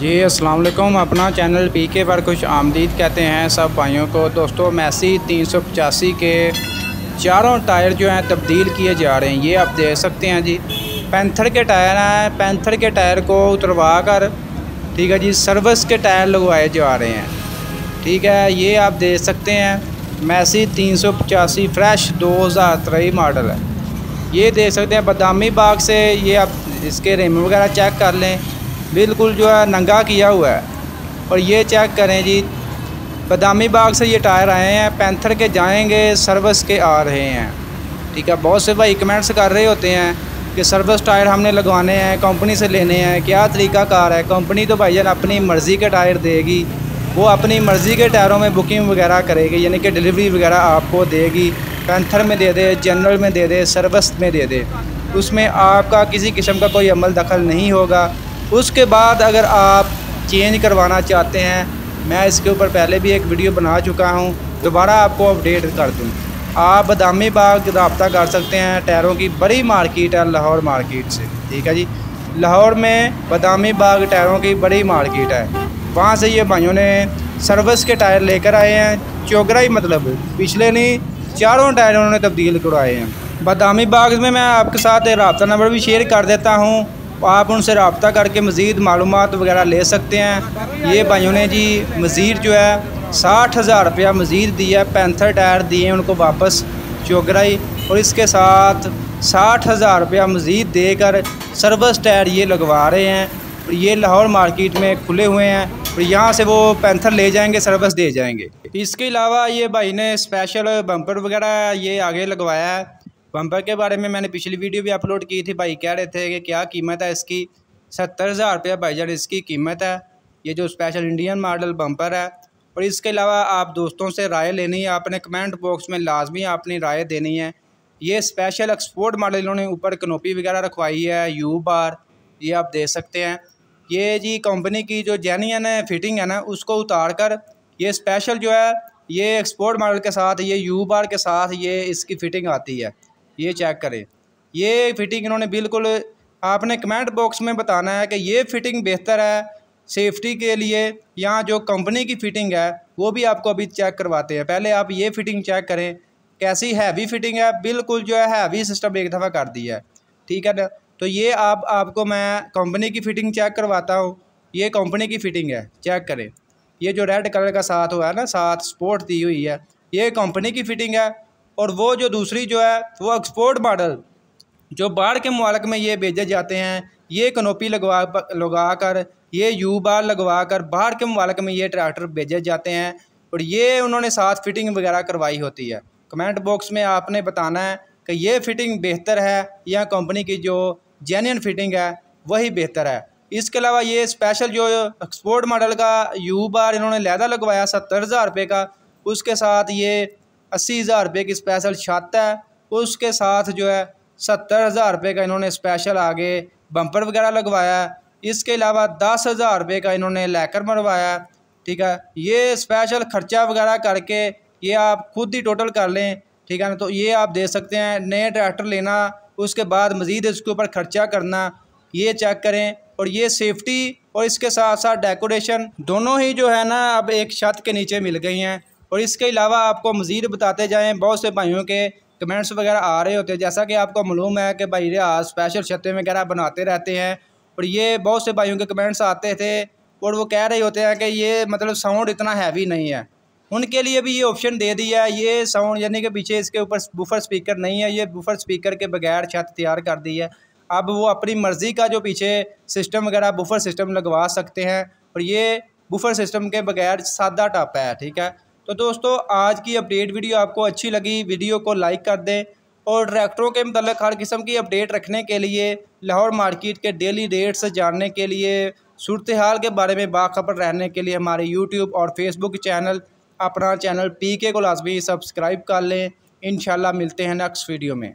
जी अस्सलाम वालेकुम। अपना चैनल पीके पर खुश आमदीद कहते हैं सब भाइयों को। दोस्तों मैसी 385 के चारों टायर जो हैं तब्दील किए जा रहे हैं। ये आप देख सकते हैं जी, पैंथर के टायर हैं। पैंथर के टायर को उतरवा कर ठीक है जी सर्विस के टायर लगवाए जा रहे हैं। ठीक है, ये आप देख सकते हैं मैसी 385 फ्रेश 2023 मॉडल है। ये देख सकते हैं बदामी बाग से। ये आप इसके रिम वगैरह चेक कर लें, बिल्कुल जो है नंगा किया हुआ है। और ये चेक करें जी, बदामी बाग से ये टायर आए हैं, पैंथर के जाएंगे सर्विस के आ रहे हैं। ठीक है, बहुत से भाई कमेंट्स कर रहे होते हैं कि सर्विस टायर हमने लगवाने हैं, कंपनी से लेने हैं, क्या तरीका कार है। कंपनी तो भाईजान अपनी मर्ज़ी के टायर देगी, वो अपनी मर्ज़ी के टायरों में बुकिंग वगैरह करेगी, यानी कि डिलीवरी वगैरह आपको देगी। पैंथर में दे दे, जनरल में दे दे, सर्विस में दे दे, उसमें आपका किसी किस्म का कोई अमल दखल नहीं होगा। उसके बाद अगर आप चेंज करवाना चाहते हैं, मैं इसके ऊपर पहले भी एक वीडियो बना चुका हूं, दोबारा आपको अपडेट कर दूं। आप बदामी बाग रब्ता कर सकते हैं। टायरों की बड़ी मार्केट है लाहौर मार्केट से। ठीक है जी, लाहौर में बदामी बाग टायरों की बड़ी मार्केट है। वहाँ से ये भाइयों ने सर्विस के टायर लेकर आए हैं। चौगरा ही मतलब पिछले नहीं, चारों टायर उन्होंने तब्दील करवाए हैं। बदामी बाग में मैं आपके साथ रब्ता नंबर भी शेयर कर देता हूँ, आप उनसे रब्ता करके मज़ीद मालूमात वगैरह ले सकते हैं। ये भाइयों ने जी मज़ीद जो है 60,000 रुपया मज़ीद दिया है। पैंथर टायर दिए उनको वापस चौगराई, और इसके साथ 60,000 रुपया मज़ीद देकर सर्विस टायर ये लगवा रहे हैं। और ये लाहौर मार्केट में खुले हुए हैं, और यहाँ से वो पैंथर ले जाएंगे, सर्विस दे जाएंगे। इसके अलावा ये भाई ने स्पेशल बम्पर वगैरह ये आगे लगवाया है। बम्पर के बारे में मैंने पिछली वीडियो भी अपलोड की थी। भाई कह रहे थे कि क्या कीमत है इसकी, 70,000 रुपया भाईजान इसकी कीमत है। ये जो स्पेशल इंडियन मॉडल बम्पर है। और इसके अलावा आप दोस्तों से राय लेनी है, आपने कमेंट बॉक्स में लाजमी अपनी राय देनी है। ये स्पेशल एक्सपोर्ट मॉडल इन्होंने ऊपर कनोपी वगैरह रखवाई है, यू बार, ये आप देख सकते हैं। ये जी कंपनी की जो जेन्युइन फिटिंग है ना, उसको उतार कर ये स्पेशल जो है ये एक्सपोर्ट मॉडल के साथ ये यू बार के साथ ये इसकी फ़िटिंग आती है। ये चेक करें, ये फ़िटिंग इन्होंने बिल्कुल, आपने कमेंट बॉक्स में बताना है कि ये फ़िटिंग बेहतर है सेफ्टी के लिए, यहाँ जो कंपनी की फ़िटिंग है वो भी आपको अभी चेक करवाते हैं। पहले आप ये फ़िटिंग चेक करें कैसी हैवी फ़िटिंग है, बिल्कुल जो है हैवी सिस्टम एक दफ़ा कर दिया है। ठीक है ना, तो ये आपको मैं कंपनी की फ़िटिंग चेक करवाता हूँ। ये कंपनी की फ़िटिंग है, चेक करें। ये जो रेड कलर का साथ हुआ है ना, साथ स्पोर्ट दी हुई है, ये कंपनी की फ़िटिंग है। और वो जो दूसरी जो है वो एक्सपोर्ट मॉडल जो बाहर के मुल्क में ये भेजे जाते हैं, ये कनोपी लगा कर, ये यू बार लगवा कर बाहर के मुल्क में ये ट्रैक्टर भेजे जाते हैं। और ये उन्होंने साथ फ़िटिंग वगैरह करवाई होती है। कमेंट बॉक्स में आपने बताना है कि ये फ़िटिंग बेहतर है या कंपनी की जो जेन्युइन फ़िटिंग है वही बेहतर है। इसके अलावा ये स्पेशल जो एक्सपोर्ट मॉडल का यू बार इन्होंने लैदा लगवाया 70,000 रुपये का, उसके साथ ये 80,000 रुपये की स्पेशल छत है, उसके साथ जो है 70,000 रुपये का इन्होंने स्पेशल आगे बम्पर वगैरह लगवाया है। इसके अलावा 10,000 रुपये का इन्होंने लैकर मरवाया। ठीक है, ये स्पेशल ख़र्चा वगैरह करके ये आप खुद ही टोटल कर लें। ठीक है ना, तो ये आप दे सकते हैं। नए ट्रैक्टर लेना, उसके बाद मज़ीद इसके ऊपर ख़र्चा करना, ये चेक करें। और ये सेफ्टी और इसके साथ साथ डेकोरेशन दोनों ही जो है ना अब एक छत के नीचे मिल गई हैं। और इसके अलावा आपको मज़ीद बताते जाएं, बहुत से भाइयों के कमेंट्स वगैरह आ रहे होते हैं, जैसा कि आपको मालूम है कि भाई स्पेशल छतें वगैरह बनाते रहते हैं। और ये बहुत से भाइयों के कमेंट्स आते थे और वो कह रहे होते हैं कि ये मतलब साउंड इतना हैवी नहीं है। उनके लिए भी ये ऑप्शन दे दिया है। ये साउंड यानी कि पीछे इसके ऊपर बूफर स्पीकर नहीं है, ये बूफर स्पीकर के बगैर छत तैयार कर दी है। अब वो अपनी मर्ज़ी का जो पीछे सिस्टम वगैरह बूफर सिस्टम लगवा सकते हैं। और ये बूफर सिस्टम के बगैर सादा टॉप है। ठीक है, तो दोस्तों आज की अपडेट वीडियो आपको अच्छी लगी, वीडियो को लाइक कर दें। और ट्रैक्टरों के मतलब हर किस्म की अपडेट रखने के लिए, लाहौर मार्केट के डेली रेट्स जानने के लिए, सूरत हाल के बारे में बाखबर रहने के लिए हमारे यूट्यूब और फेसबुक चैनल, अपना चैनल पीके को लाजमी सब्सक्राइब कर लें। इंशाल्लाह मिलते हैं नेक्स्ट वीडियो में।